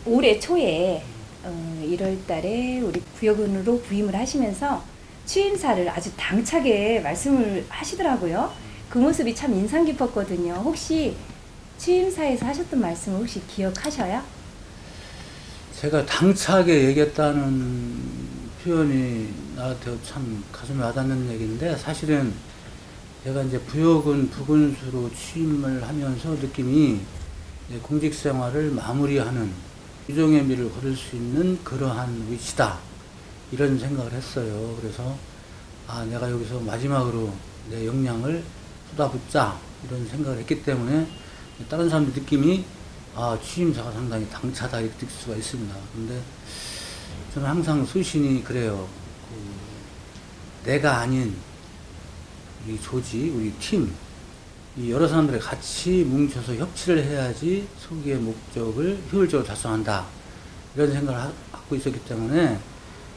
올해 초에 1월 달에 우리 부여군으로 부임을 하시면서 취임사를 아주 당차게 말씀을 하시더라고요. 그 모습이 참 인상 깊었거든요. 혹시 취임사에서 하셨던 말씀을 혹시 기억하셔요? 제가 당차게 얘기했다는 표현이 나한테 참 가슴에 와닿는 얘기인데, 사실은 제가 이제 부여군 부군수로 취임을 하면서 느낌이 공직 생활을 마무리하는 유종의 미를 거둘 수 있는 그러한 위치다, 이런 생각을 했어요. 그래서 내가 여기서 마지막으로 내 역량을 쏟아붓자, 이런 생각을 했기 때문에 다른 사람들 느낌이 취임사가 상당히 당차다, 이렇게 느낄 수가 있습니다. 근데 저는 항상 소신이 그래요. 내가 아닌 우리 조직, 우리 팀, 이 여러 사람들이 같이 뭉쳐서 협치를 해야지 소기의 목적을 효율적으로 달성한다, 이런 생각을 갖고 있었기 때문에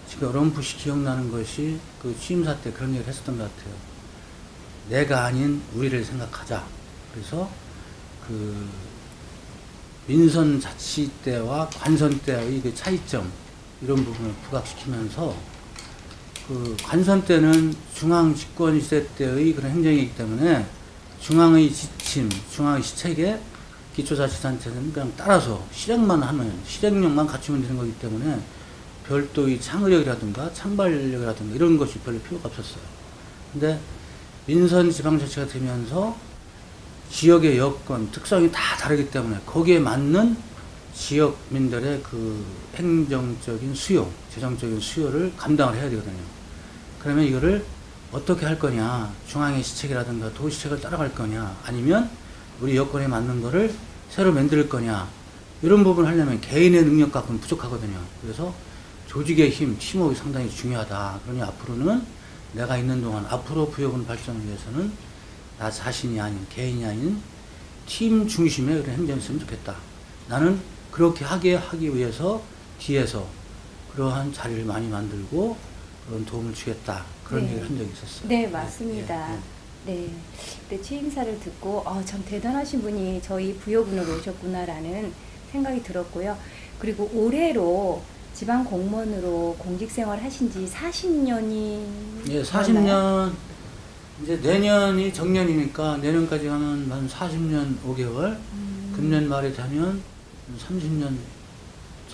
지금 어렴풋이 기억나는 것이 그 취임사 때 그런 얘기를 했었던 것 같아요. 내가 아닌 우리를 생각하자. 그래서 그 민선 자치 때와 관선 때의 그 차이점, 이런 부분을 부각시키면서, 그 관선 때는 중앙 집권 시대 때의 그런 행정이기 때문에 중앙의 지침, 중앙의 시책에 기초자치단체는 그냥 따라서 실행만 하면, 실행력만 갖추면 되는 거기 때문에 별도의 창의력이라든가 창발력이라든가 이런 것이 별로 필요가 없었어요. 근데 민선 지방자치가 되면서 지역의 여건, 특성이 다 다르기 때문에 거기에 맞는 지역민들의 그 행정적인 수요, 재정적인 수요를 감당을 해야 되거든요. 그러면 이거를 어떻게 할 거냐, 중앙의 시책이라든가 도시책을 따라갈 거냐, 아니면 우리 여건에 맞는 거를 새로 만들 거냐, 이런 부분을 하려면 개인의 능력 갖고는 부족하거든요. 그래서 조직의 힘, 팀워크가 상당히 중요하다. 그러니 앞으로는 내가 있는 동안, 앞으로 부여군 발전을 위해서는 나 자신이 아닌, 개인이 아닌 팀 중심의 그런 행정이 있으면 좋겠다. 나는 그렇게 하기 위해서 뒤에서 그러한 자리를 많이 만들고 그런 도움을 주겠다, 그런 네. 얘기를 한 적이 있었어요. 네, 맞습니다. 네. 네, 취임사를 듣고 참 대단하신 분이 저희 부여군으로 오셨구나라는 생각이 들었고요. 그리고 올해로 지방 공무원으로 공직 생활 하신 지 40년이 예, 40년, 이제 내년이 정년이니까 내년까지 하면 한 40년 5개월, 금년 말에 되면 30년,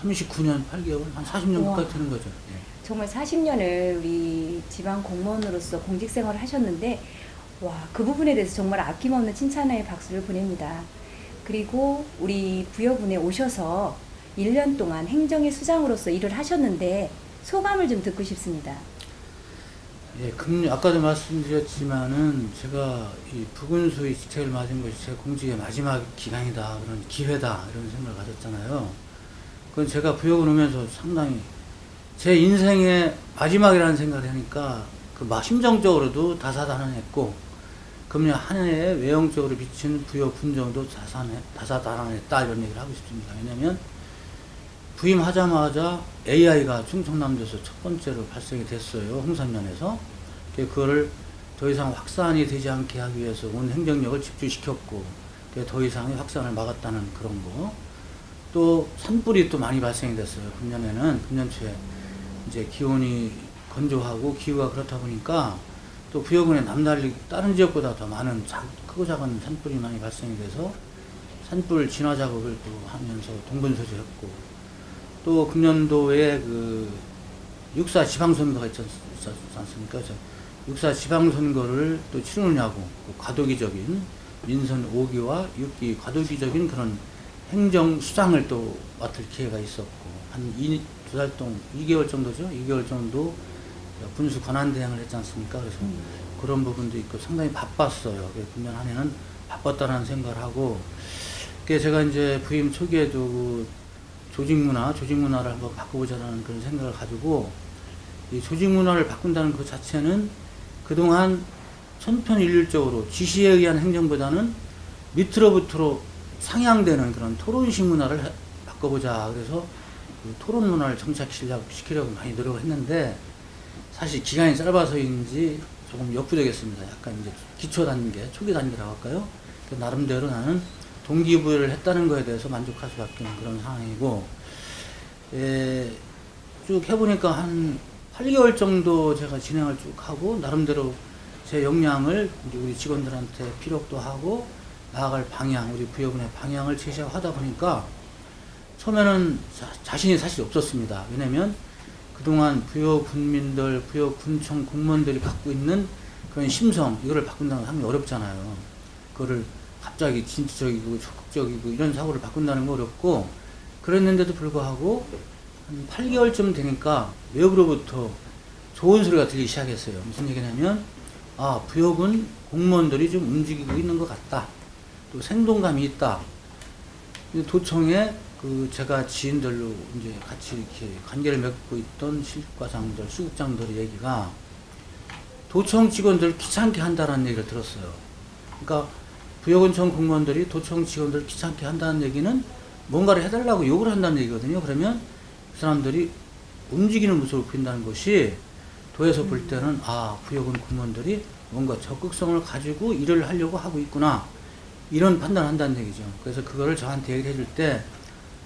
39년 8개월, 한 40년 가까이 되는 거죠. 예. 정말 40년을 우리 지방 공무원으로서 공직 생활을 하셨는데, 그 부분에 대해서 정말 아낌없는 칭찬의 박수를 보냅니다. 그리고 우리 부여군에 오셔서 1년 동안 행정의 수장으로서 일을 하셨는데 소감을 좀 듣고 싶습니다. 예, 아까도 말씀드렸지만은 제가 이 부군수의 직책을 맞은 것이 제 공직의 마지막 기간이다, 그런 기회다, 이런 생각을 가졌잖아요. 그건 제가 부여군 오면서 상당히 제 인생의 마지막이라는 생각을 하니까 심정적으로도 다사다난했고, 금년 한 해에 외형적으로 비친 부여 군정도 다사다난했다, 이런 얘기를 하고 싶습니다. 왜냐면 부임하자마자 AI가 충청남도에서 첫 번째로 발생이 됐어요. 홍산면에서. 그거를 더 이상 확산이 되지 않게 하기 위해서 온 행정력을 집중시켰고, 더 이상의 확산을 막았다는 그런 거. 또 산불이 또 많이 발생이 됐어요. 금년 초에 이제 기온이 건조하고 기후가 그렇다 보니까 또 부여군에 남달리 다른 지역보다 더 많은 크고 작은 산불이 많이 발생이 돼서 산불 진화 작업을 또 하면서 동분서주했고, 또 금년도에 그 육사 지방선거가 있지 않습니까? 육사 지방선거를 또 치르느냐고 과도기적인 민선 5기와 6기 과도기적인 그런 행정 수장을 또 맡을 기회가 있었고, 한 2달 동안 2개월 정도죠. 2개월 정도 군수 권한대행을 했지 않습니까? 그래서 그런 부분도 있고 상당히 바빴어요. 금년 한 해는 바빴다는 생각을 하고, 제가 이제 부임 초기에도 그 조직문화를 한번 바꿔보자는 그런 생각을 가지고, 이 조직문화를 바꾼다는 그 자체는 그동안 천편일률적으로 지시에 의한 행정보다는 밑으로부터로 상향되는 그런 토론식 문화를 바꿔보자. 그래서 그 토론 문화를 정착시키려고 많이 노력했는데, 사실 기간이 짧아서인지 조금 역부족했습니다. 약간 이제 기초 단계, 초기 단계라고 할까요? 나름대로 나는 동기부여를 했다는 거에 대해서 만족할 수밖에 없는 그런 상황이고, 쭉 해보니까 한 8개월 정도 제가 진행을 쭉 하고 나름대로 제 역량을 이제 우리 직원들한테 피력도 하고 나아갈 방향, 우리 부여군의 방향을 제시하다 보니까 처음에는 자신이 사실 없었습니다. 왜냐면 그동안 부여 군민들, 부여 군청 공무원들이 갖고 있는 그런 심성, 이거를 바꾼다는 건 상당히 어렵잖아요. 그거를 갑자기 진취적이고 적극적이고 이런 사고를 바꾼다는 거 어렵고, 그랬는데도 불구하고 한 8개월쯤 되니까 외부로부터 좋은 소리가 들리기 시작했어요. 무슨 얘기냐면, 아, 부여군 공무원들이 좀 움직이고 있는 것 같다. 또 생동감이 있다. 도청에 제가 지인들로 이제 같이 이렇게 관계를 맺고 있던 실과장들, 수국장들의 얘기가 도청 직원들 귀찮게 한다는 얘기를 들었어요. 그러니까 부여군청 공무원들이 도청 직원들 귀찮게 한다는 얘기는 뭔가를 해달라고 요구를 한다는 얘기거든요. 그러면 그 사람들이 움직이는 모습을 보인다는 것이 도에서 볼 때는, 아, 부여군 공무원들이 뭔가 적극성을 가지고 일을 하려고 하고 있구나, 이런 판단을 한다는 얘기죠. 그래서 그거를 저한테 얘기를 해줄 때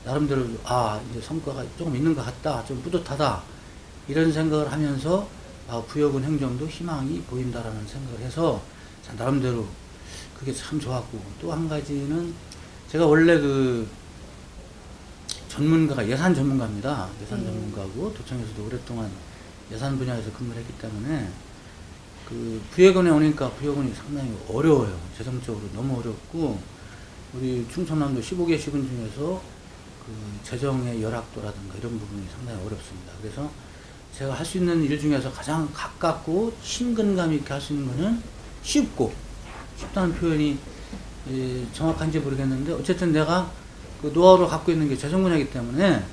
나름대로, 아, 이제 성과가 조금 있는 것 같다, 좀 뿌듯하다, 이런 생각을 하면서, 아, 부여군 행정도 희망이 보인다라는 생각을 해서 나름대로 그게 참 좋았고, 또 한 가지는 제가 원래 전문가가 예산 전문가입니다. 예산 전문가고 도청에서도 오랫동안 예산 분야에서 근무를 했기 때문에 부여군에 오니까 부여군이 상당히 어려워요. 재정적으로 너무 어렵고, 우리 충청남도 15개 시군 중에서 재정의 열악도라든가 이런 부분이 상당히 어렵습니다. 그래서 제가 할 수 있는 일 중에서 가장 가깝고 친근감 있게 할 수 있는 거는 쉽다는 표현이 정확한지 모르겠는데, 어쨌든 내가 노하우를 갖고 있는 게 재정 분야이기 때문에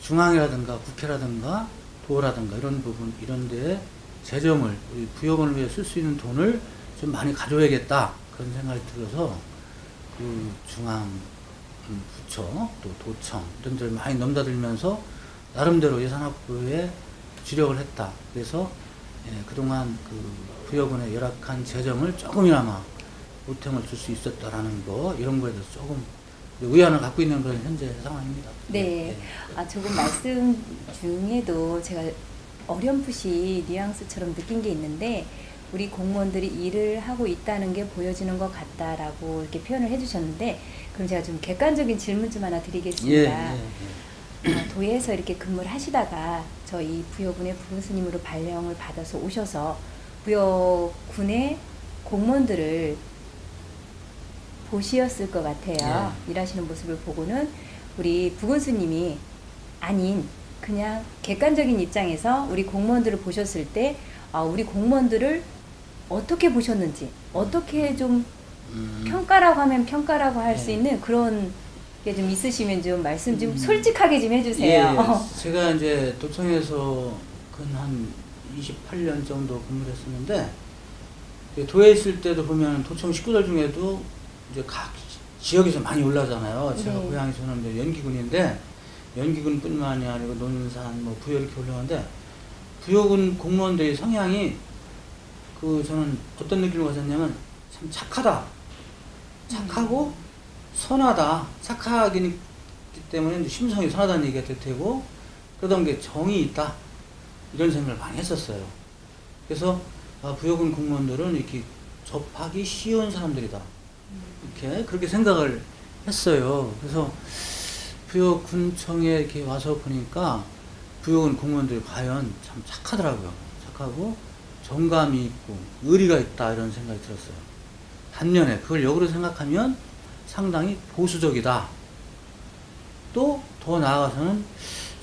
중앙이라든가 국회라든가 도라든가 이런 부분, 이런 데에 재정을, 우리 부여군을 위해 쓸 수 있는 돈을 좀 많이 가져야겠다, 그런 생각이 들어서 중앙 부처, 또 도청 이런 데를 많이 넘나들면서 나름대로 예산 확보에 주력을 했다. 그래서 그동안 부여군의 열악한 재정을 조금이나마 보탬을 줄 수 있었다라는 거, 이런 거에 대해서 조금 의안을 갖고 있는 그런 현재 상황입니다. 네. 아, 조금 말씀 중에도 제가 어렴풋이 뉘앙스처럼 느낀 게 있는데, 우리 공무원들이 일을 하고 있다는 게 보여지는 것 같다라고 이렇게 표현을 해주셨는데, 그럼 제가 좀 객관적인 질문 좀 하나 드리겠습니다. 도에서 이렇게 근무를 하시다가 저희 부여군의 부군스님으로 발령을 받아서 오셔서 부여군의 공무원들을 보시었을 것 같아요. 일하시는 모습을 보고는 우리 부군수님이 아닌 그냥 객관적인 입장에서 우리 공무원들을 보셨을 때, 우리 공무원들을 어떻게 보셨는지, 어떻게 좀 평가라고 하면 평가라고 할 수 있는 그런 게 좀 있으시면 좀 말씀 좀 솔직하게 좀 해주세요. 제가 이제 도청에서 근 한 28년 정도 근무를 했었는데, 도에 있을 때도 보면 도청 식구들 중에도 이제 각 지역에서 많이 올라잖아요. 제가 고향이 저는 이제 연기군인데, 연기군뿐만이 아니고 논산, 부여 이렇게 올라오는데, 부여군 공무원들의 성향이 저는 어떤 느낌을 가졌냐면, 참 착하다, 착하고 선하다, 착하기 때문에 심성이 선하다는 얘기가 될 테고, 그러던 게 정이 있다, 이런 생각을 많이 했었어요. 그래서 부여군 공무원들은 이렇게 접하기 쉬운 사람들이다, 이렇게 그렇게 생각을 했어요. 그래서 부여군청에 이렇게 와서 보니까 부여군 공무원들이 과연 참 착하더라고요. 착하고 정감이 있고 의리가 있다, 이런 생각이 들었어요. 반면에 그걸 역으로 생각하면 상당히 보수적이다. 또 더 나아가서는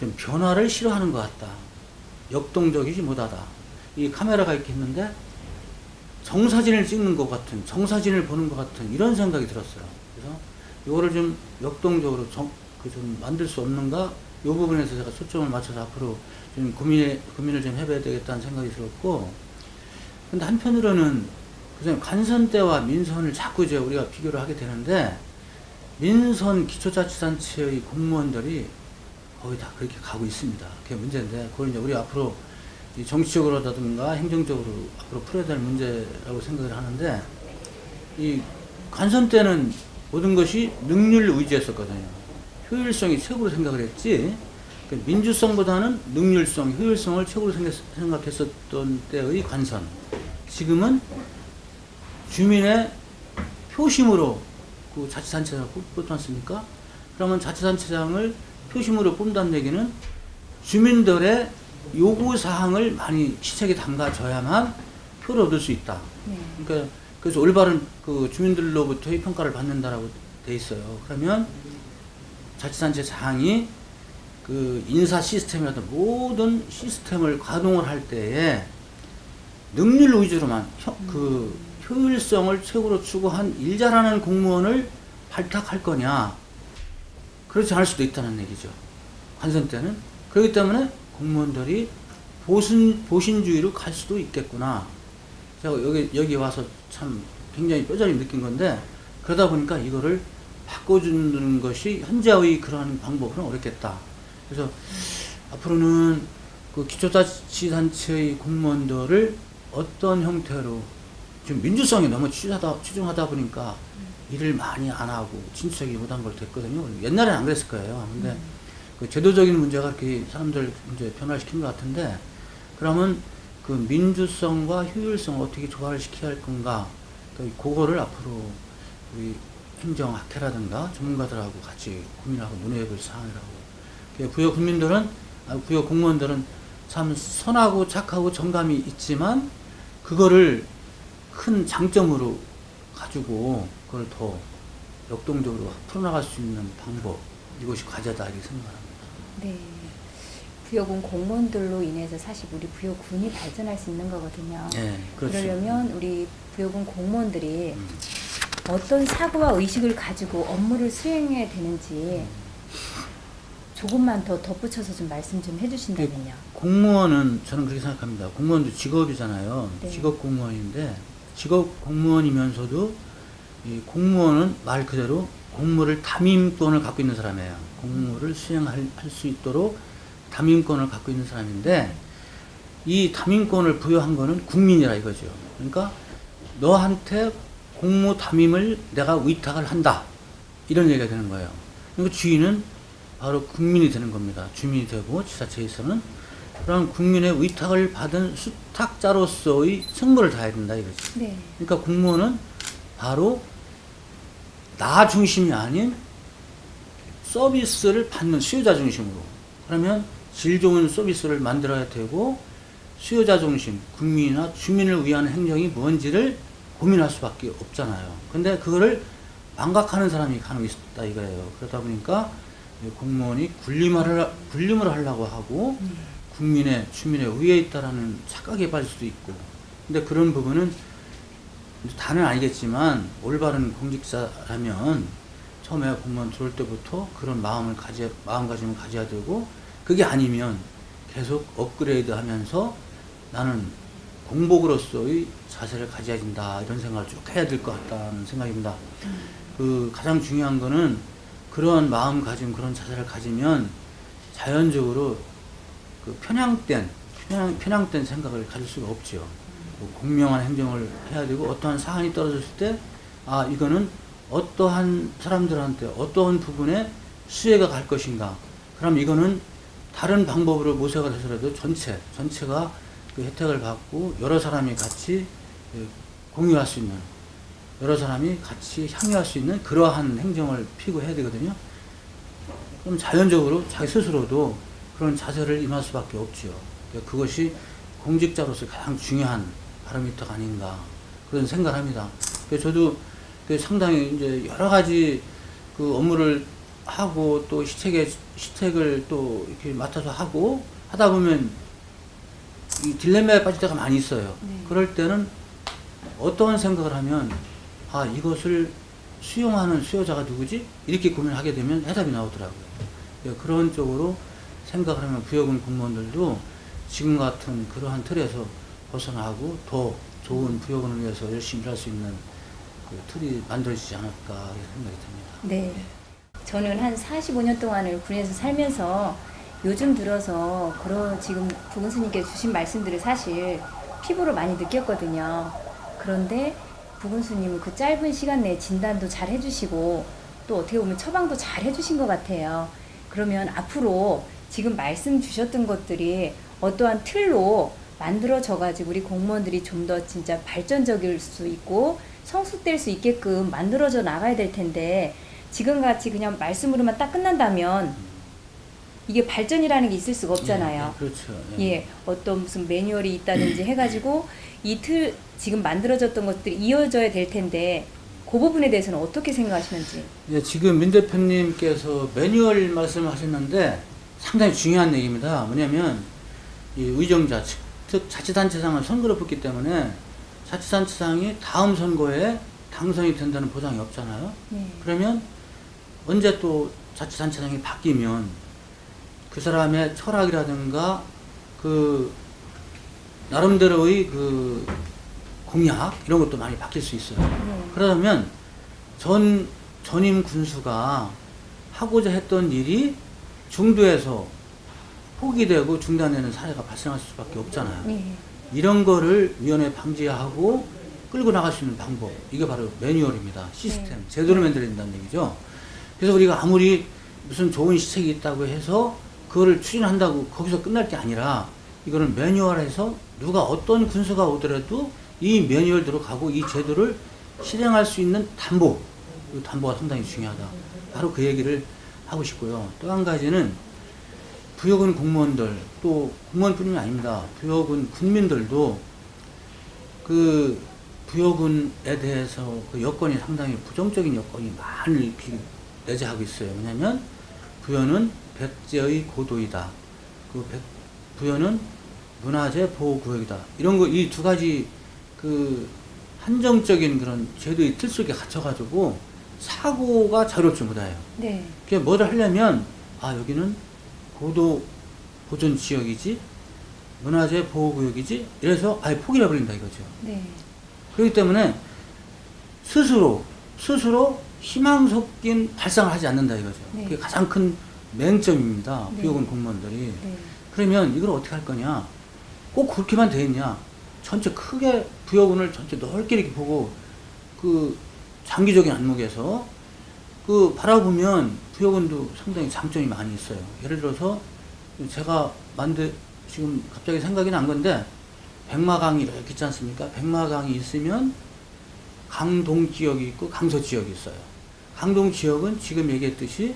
좀 변화를 싫어하는 것 같다. 역동적이지 못하다. 이 카메라가 이렇게 있는데 정사진을 찍는 것 같은, 정사진을 보는 것 같은 이런 생각이 들었어요. 그래서 이거를 좀 역동적으로 좀 만들 수 없는가, 이 부분에서 제가 초점을 맞춰서 앞으로 좀 고민을 좀 해봐야 되겠다는 생각이 들었고, 근데 한편으로는 관선 때와 민선을 자꾸 이제 우리가 비교를 하게 되는데, 민선 기초자치단체의 공무원들이 거의 다 그렇게 가고 있습니다. 그게 문제인데, 그걸 이제 우리 앞으로 정치적으로라든가 행정적으로 앞으로 풀어야 될 문제라고 생각을 하는데, 이 관선 때는 모든 것이 능률 의지였었거든요. 효율성이 최고로 생각을 했지, 그러니까 민주성보다는 능률성, 효율성을 최고로 생각했었던 때의 관선. 지금은 주민의 표심으로 그 자치단체장을 뽑지 않습니까? 그러면 자치단체장을 표심으로 뽑는다는 얘기는 주민들의 요구사항을 많이 시책에 담가줘야만 표를 얻을 수 있다. 네. 그러니까 그래서 올바른 그 주민들로부터의 평가를 받는다라고 돼 있어요. 그러면 자치단체장이 그 인사 시스템이라든 모든 시스템을 가동을 할 때에 능률 위주로만 그 효율성을 최고로 추구한 일 잘하는 공무원을 발탁할 거냐, 그렇지 않을 수도 있다는 얘기죠. 관선 때는. 그렇기 때문에 공무원들이 보신주의로 갈 수도 있겠구나. 제가 여기 와서 참 굉장히 뼈저리 느낀 건데, 그러다 보니까 이거를 바꿔주는 것이 현재의 그러한 방법은 어렵겠다. 그래서 앞으로는 그 기초자치단체의 공무원들을 어떤 형태로, 지금 민주성이 너무 치중하다 보니까 일을 많이 안 하고 진척이 못한 걸 됐거든요. 옛날에는 안 그랬을 거예요. 근데 그 제도적인 문제가 이렇게 사람들 이제 변화시킨 것 같은데, 그러면 그 민주성과 효율성을 어떻게 조화를 시켜야 할 건가, 그거를 앞으로 우리 행정학회라든가 전문가들하고 같이 고민하고 논의해 볼 사항이라고. 부여 국민들은, 부여 공무원들은 참 선하고 착하고 정감이 있지만, 그거를 큰 장점으로 가지고 그걸 더 역동적으로 풀어나갈 수 있는 방법, 이것이 과제다 이렇게 생각합니다. 네. 부여군 공무원들로 인해서 사실 우리 부여군이 발전할 수 있는 거거든요. 네, 그렇죠. 그러려면 우리 부여군 공무원들이 어떤 사고와 의식을 가지고 업무를 수행해야 되는지 조금만 더 덧붙여서 좀 말씀 좀 해주신다면요. 공무원은 저는 그렇게 생각합니다. 공무원도 직업이잖아요. 네. 직업 공무원인데, 직업 공무원이면서도 이 공무원은 말 그대로 공무를 담임권을 갖고 있는 사람이에요. 공무를 수행할 수 있도록 담임권을 갖고 있는 사람인데, 이 담임권을 부여한 거는 국민이라 이거죠. 그러니까 너한테 공무 담임을 내가 위탁을 한다, 이런 얘기가 되는 거예요. 그러니까 주인은 바로 국민이 되는 겁니다. 주민이 되고 지자체에서는 그런 국민의 위탁을 받은 수탁자로서의 책무를 다해야 된다 이거죠. 네. 그러니까 공무원은 바로 나 중심이 아닌 서비스를 받는 수요자 중심으로, 그러면 질 좋은 서비스를 만들어야 되고, 수요자 중심, 국민이나 주민을 위한 행정이 뭔지를 고민할 수밖에 없잖아요. 근데 그거를 망각하는 사람이 간혹 있다 이거예요. 그러다 보니까 공무원이 군림을 하려고 하고 국민의, 주민의 위에 있다라는 착각에 빠질 수도 있고, 근데 그런 부분은 다는 아니겠지만 올바른 공직자라면 처음에 공무원 들어올 때부터 그런 마음가짐을 가져야 되고, 그게 아니면 계속 업그레이드 하면서 나는 공복으로서의 자세를 가져야 된다, 이런 생각을 쭉 해야 될 것 같다는 생각입니다. 그 가장 중요한 거는 그런 마음가짐, 그런 자세를 가지면 자연적으로 그 편향된 생각을 가질 수가 없죠. 공명한 행정을 해야 되고, 어떠한 사안이 떨어졌을 때, 아, 이거는 어떠한 사람들한테 어떠한 부분에 수혜가 갈 것인가. 그럼 이거는 다른 방법으로 모색을 해서라도 전체가 그 혜택을 받고 여러 사람이 같이 공유할 수 있는, 여러 사람이 같이 향유할 수 있는 그러한 행정을 피고해야 되거든요. 그럼 자연적으로 자기 스스로도 그런 자세를 임할 수밖에 없죠. 그것이 공직자로서 가장 중요한 파라미터가 아닌가, 그런 생각을 합니다. 저도 상당히 이제 여러 가지 그 업무를 하고, 또 시책을 또 이렇게 맡아서 하고 하다 보면 이 딜레마에 빠질 때가 많이 있어요. 네. 그럴 때는 어떠한 생각을 하면, 아, 이것을 수용하는 수요자가 누구지? 이렇게 고민하게 되면 해답이 나오더라고요. 그런 쪽으로 생각을 하면 부여군 공무원들도 지금 같은 그러한 틀에서 벗어나고 더 좋은 부여군을 위해서 열심히 일할 수 있는 그 틀이 만들어지지 않을까 생각이 듭니다. 네. 저는 한 45년 동안을 군에서 살면서 요즘 들어서 지금 부군수님께 주신 말씀들을 사실 피부로 많이 느꼈거든요. 그런데 부군수님은 그 짧은 시간 내에 진단도 잘 해주시고 또 어떻게 보면 처방도 잘 해주신 것 같아요. 그러면 앞으로 지금 말씀 주셨던 것들이 어떠한 틀로 만들어져 가지고 우리 공무원들이 좀 더 진짜 발전적일 수 있고 성숙될 수 있게끔 만들어져 나가야 될 텐데 지금 같이 그냥 말씀으로만 딱 끝난다면 이게 발전이라는 게 있을 수가 없잖아요. 그렇죠. 예, 어떤 무슨 매뉴얼이 있다든지 해가지고 이 틀 지금 만들어졌던 것들이 이어져야 될 텐데 그 부분에 대해서는 어떻게 생각하시는지. 예, 지금 민 대표님께서 매뉴얼 말씀하셨는데 상당히 중요한 얘기입니다. 뭐냐면 이 의정자 즉 자치단체장을 선거를 붙기 때문에 자치단체장이 다음 선거에 당선이 된다는 보장이 없잖아요. 네. 그러면 언제 또 자치단체장이 바뀌면 그 사람의 철학이라든가 그 나름대로의 그 공약 이런 것도 많이 바뀔 수 있어요. 그러면 전임 군수가 하고자 했던 일이 중도에서 포기되고 중단되는 사례가 발생할 수밖에 없잖아요. 네. 이런 거를 위원회 방지하고 끌고 나갈 수 있는 방법, 이게 바로 매뉴얼입니다. 시스템, 제도를 만들어야 된다는 얘기죠. 그래서 우리가 아무리 무슨 좋은 시책이 있다고 해서 그거를 추진한다고 거기서 끝날 게 아니라 이거는 매뉴얼에서 누가 어떤 군수가 오더라도 이 매뉴얼대로 가고 이 제도를 실행할 수 있는 담보, 이 담보가 상당히 중요하다. 바로 그 얘기를 하고 싶고요. 또 한 가지는 부여군 공무원들, 또 공무원뿐이 아닙니다. 부여군 군민들도 그 부여군에 대해서 그 여건이 상당히 부정적인 여건이 많이 내재하고 있어요. 왜냐하면 부여는 백제의 고도이다. 부여는 문화재 보호구역이다. 이런 거, 이 두 가지 그 한정적인 그런 제도의 틀 속에 갇혀가지고 사고가 자유롭지 못해요. 네. 그게 뭐를 하려면, 아, 여기는 고도 보존 지역이지, 문화재 보호구역이지, 이래서 아예 포기를 해버린다 이거죠. 네. 그렇기 때문에 스스로 희망 섞인 발상을 하지 않는다 이거죠. 네. 그게 가장 큰 맹점입니다. 네. 부여군 공무원들이. 네. 그러면 이걸 어떻게 할 거냐? 꼭 그렇게만 돼 있냐? 전체 크게 부여군을 전체 넓게 이렇게 보고 그 장기적인 안목에서 그 바라보면 부여군도 상당히 장점이 많이 있어요. 예를 들어서 제가 지금 갑자기 생각이 난 건데 백마강이 이렇게 있지 않습니까? 백마강이 있으면 강동 지역이 있고 강서 지역이 있어요. 강동 지역은 지금 얘기했듯이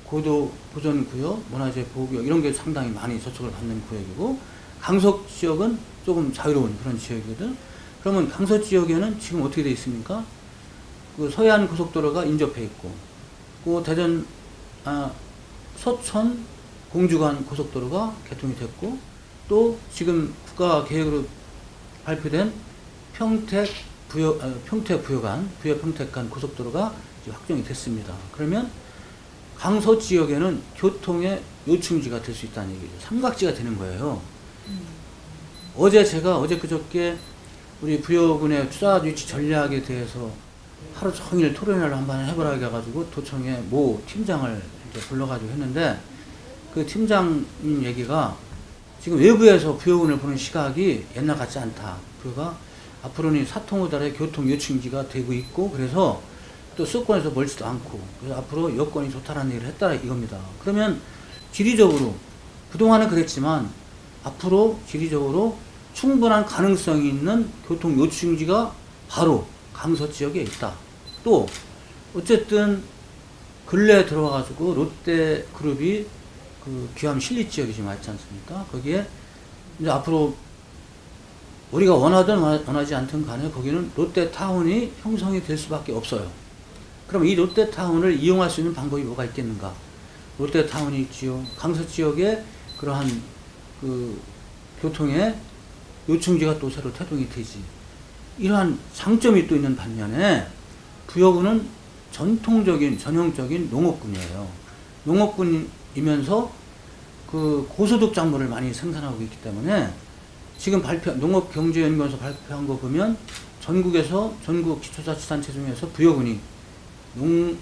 고도 보존 구역, 문화재 보호 구역 이런 게 상당히 많이 저촉을 받는 구역이고 강서 지역은 조금 자유로운 그런 지역이거든. 그러면 강서 지역에는 지금 어떻게 돼 있습니까? 그 서해안 고속도로가 인접해 있고, 그 대전 서천 공주간 고속도로가 개통이 됐고, 또 지금 국가 계획으로 발표된 부여 평택간 고속도로가 이제 확정이 됐습니다. 그러면 강서 지역에는 교통의 요충지가 될 수 있다는 얘기죠. 삼각지가 되는 거예요. 어제 그저께 우리 부여군의 투자 유치 전략에 대해서 하루 종일 토론회를 한번 해보라고 해가지고 도청에 모 팀장을 이제 불러가지고 했는데 그 팀장님 얘기가 지금 외부에서 부여군을 보는 시각이 옛날 같지 않다. 부여가 앞으로는 사통우달의 교통 요충지가 되고 있고 그래서 또 수도권에서 멀지도 않고 그래서 앞으로 여건이 좋다라는 얘기를 했다 이겁니다. 그러면 지리적으로 그동안은 그랬지만 앞으로 지리적으로 충분한 가능성이 있는 교통 요충지가 바로 강서 지역에 있다. 또 어쨌든 근래에 들어와가지고 롯데그룹이 그 귀암 신립 지역이 지금 왔지 않습니까? 거기에 이제 앞으로 우리가 원하든 원하지 않든 간에 거기는 롯데타운이 형성이 될 수밖에 없어요. 그럼 이 롯데타운을 이용할 수 있는 방법이 뭐가 있겠는가? 롯데타운이 있지요. 강서 지역에 그러한 그 교통의 요충지가 또 새로 태동이 되지. 이러한 장점이 또 있는 반면에 부여군은 전형적인 농업군이에요. 농업군이면서 그 고소득 작물을 많이 생산하고 있기 때문에 지금 농업경제연구원에서 발표한 거 보면 전국 기초자치단체 중에서 부여군이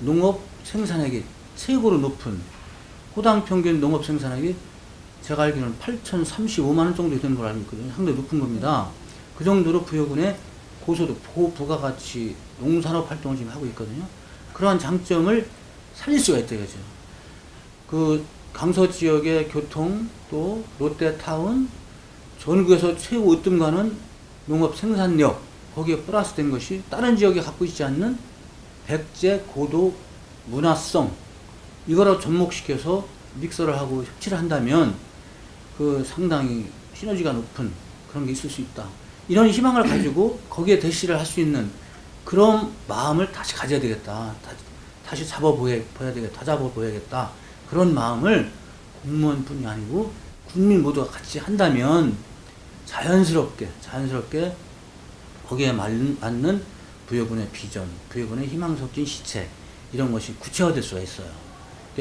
농업 생산액이 최고로 높은 호당 평균 농업 생산액이 제가 알기로는 8,035만 원 정도 되는 걸 알고 있거든요. 상당히 높은 겁니다. 그 정도로 부여군의 고소득, 고부가가치 농산업 활동을 지금 하고 있거든요. 그러한 장점을 살릴 수가 있다 이거죠. 그 강서 지역의 교통, 또 롯데타운, 전국에서 최고 으뜸가는 농업 생산력, 거기에 플러스 된 것이 다른 지역에 갖고 있지 않는 백제 고도 문화성, 이거라고 접목시켜서 믹서를 하고 협치를 한다면 그 상당히 시너지가 높은 그런 게 있을 수 있다. 이런 희망을 가지고 거기에 대시를 할 수 있는 그런 마음을 다시 가져야 되겠다. 다시 잡아봐야 되겠다. 다 잡아봐야겠다. 그런 마음을 공무원뿐이 아니고 국민 모두가 같이 한다면 자연스럽게 거기에 맞는 부여군의 비전, 부여군의 희망 섞인 시책, 이런 것이 구체화될 수가 있어요.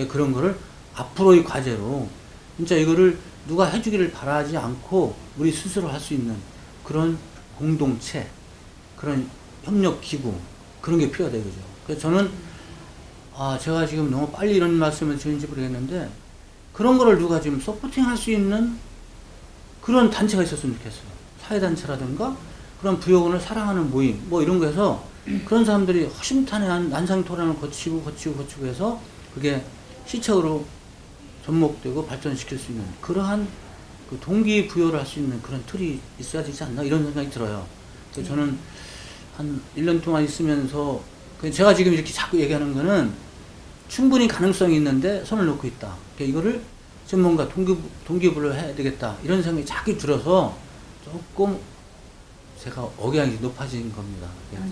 그런 거를 앞으로의 과제로 진짜 이거를 누가 해주기를 바라지 않고 우리 스스로 할 수 있는 그런 공동체, 그런 협력기구, 그런 게 필요하다 이거죠. 그래서 저는 제가 지금 너무 빨리 이런 말씀을 드리는지 모르겠는데 그런 거를 누가 지금 서포팅 할 수 있는 그런 단체가 있었으면 좋겠어요. 사회단체라든가 그런 부여군을 사랑하는 모임 뭐 이런 거 해서 그런 사람들이 허심탄회한 난상토론을 거치고 해서 그게 시책으로 접목되고 발전시킬 수 있는 그러한 그 동기부여를 할 수 있는 그런 틀이 있어야 되지 않나 이런 생각이 들어요. 그래서 저는 한 1년 동안 있으면서 제가 지금 이렇게 자꾸 얘기하는 거는 충분히 가능성이 있는데 손을 놓고 있다. 그러니까 이거를 좀 뭔가 동기부여를 해야 되겠다 이런 생각이 자꾸 들어서 조금 제가 억양이 높아진 겁니다.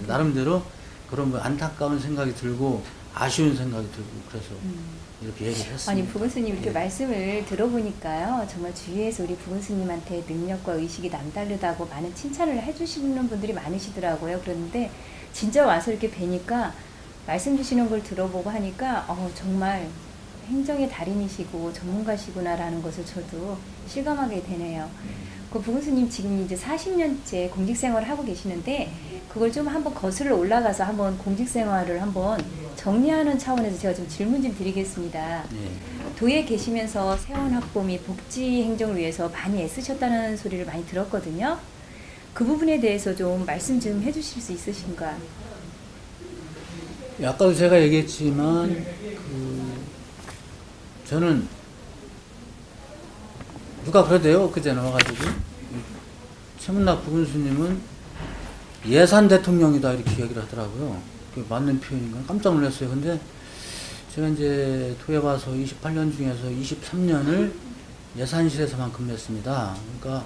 나름대로 그런 뭐 안타까운 생각이 들고 아쉬운 생각이 들고 그래서 이렇게 얘기를 했습니다. 아니 부군수님 이렇게 말씀을 들어보니까요 정말 주위에서 우리 부군수님한테 능력과 의식이 남다르다고 많은 칭찬을 해주시는 분들이 많으시더라고요. 그런데 진짜 와서 이렇게 뵈니까 말씀 주시는 걸 들어보고 하니까 정말 행정의 달인이시고 전문가시구나라는 것을 저도 실감하게 되네요. 그 부군수님 지금 이제 40년째 공직생활을 하고 계시는데 그걸 좀 한번 거슬러 올라가서 한번 공직생활을 한번 정리하는 차원에서 제가 좀 질문 좀 드리겠습니다. 네. 도에 계시면서 세원 확보 및 복지 행정을 위해서 많이 애쓰셨다는 소리를 많이 들었거든요. 그 부분에 대해서 좀 말씀 좀 해주실 수 있으신가? 아까도 제가 얘기했지만 저는 누가 그러대요. 그제 나와가지고 최문락 부군수님은 예산 대통령이다 이렇게 얘기를 하더라고요. 그게 맞는 표현인가 깜짝 놀랐어요. 근데 제가 이제 도에 와서 28년 중에서 23년을 예산실에서만 근무했습니다. 그러니까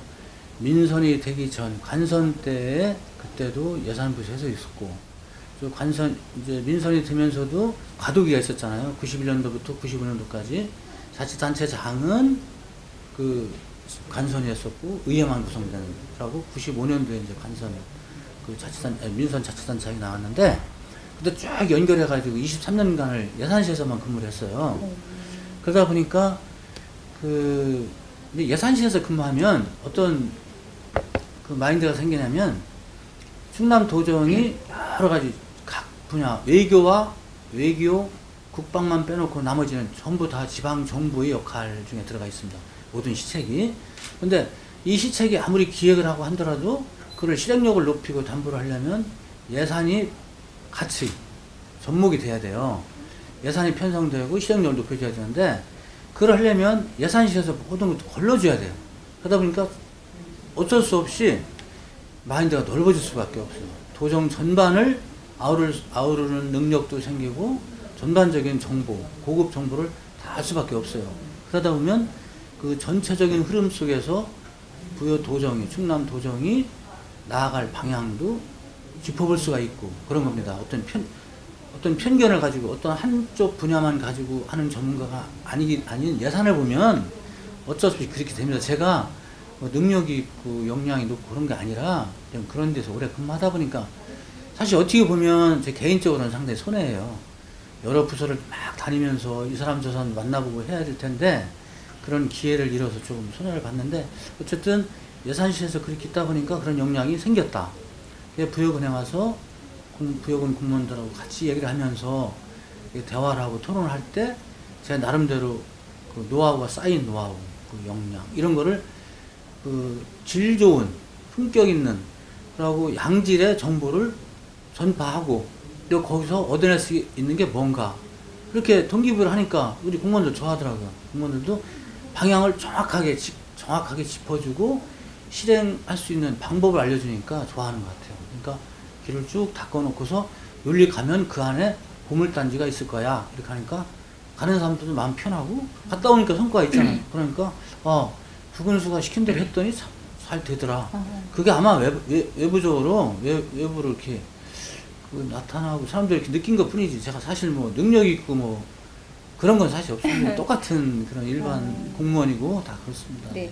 민선이 되기 전 관선 때에 그때도 예산부에서 있었고 저 관선 이제 민선이 되면서도 과도기가 있었잖아요. 91년도부터 95년도까지 자치단체장은 그 관선이었었고 의회만 구성되는라고 95년도에 이제 관선 그 민선 자치단체장이 나왔는데 그때 쭉 연결해가지고 23년간을 예산실에서만 근무를 했어요. 그러다 보니까 그 예산실에서 근무하면 어떤 그 마인드가 생기냐면 충남 도정이 여러 가지 각 분야 외교, 국방만 빼놓고 나머지는 전부 다 지방 정부의 역할 중에 들어가 있습니다. 모든 시책이. 근데 이 시책이 아무리 기획을 하고 하더라도 그걸 실행력을 높이고 담보를 하려면 예산이 같이 접목이 돼야 돼요. 예산이 편성되고 실행력을 높여줘야 되는데 그걸 하려면 예산실에서 모든 것도 걸러줘야 돼요. 그러다 보니까 어쩔 수 없이 마인드가 넓어질 수밖에 없어요. 도정 전반을 아우르는 능력도 생기고 전반적인 정보, 고급 정보를 다 할 수밖에 없어요. 그러다 보면 그 전체적인 흐름 속에서 부여 도정이, 충남 도정이 나아갈 방향도 짚어볼 수가 있고 그런 겁니다. 어떤 편견을 가지고 어떤 한쪽 분야만 가지고 하는 전문가가 아닌 예산을 보면 어쩔 수 없이 그렇게 됩니다. 제가 뭐 능력이 있고 역량이 높고 그런 게 아니라 그냥 그런 데서 오래 근무하다 보니까 사실 어떻게 보면 제 개인적으로는 상당히 손해예요. 여러 부서를 막 다니면서 이 사람 저 사람 만나보고 해야 될 텐데 그런 기회를 잃어서 조금 손해를 봤는데 어쨌든 예산실에서 그렇게 있다 보니까 그런 역량이 생겼다. 부여군에 와서 부여군 공무원들하고 같이 얘기를 하면서 대화를 하고 토론을 할 때 제가 나름대로 그 노하우가 쌓인 노하우, 그 역량 이런 거를 그 질 좋은 품격 있는 그리고 양질의 정보를 전파하고 또 거기서 얻어낼 수 있는 게 뭔가 이렇게 동기부여를 하니까 우리 공무원들 좋아하더라고요. 공무원들도 방향을 정확하게 짚어주고 실행할 수 있는 방법을 알려주니까 좋아하는 것 같아요. 그러니까 길을 쭉 닦아놓고서 여기 가면 그 안에 보물단지가 있을 거야. 이렇게 하니까 가는 사람들도 마음 편하고 갔다 오니까 성과가 있잖아요. 그러니까 부근수가 시킨 대로 했더니 잘 되더라. 그게 아마 외부적으로 외부로 이렇게 나타나고 사람들이 이렇게 느낀 것 뿐이지 제가 사실 뭐 능력 있고 뭐 그런 건 사실 없습니다. 똑같은 그런 일반 공무원이고 다 그렇습니다. 네.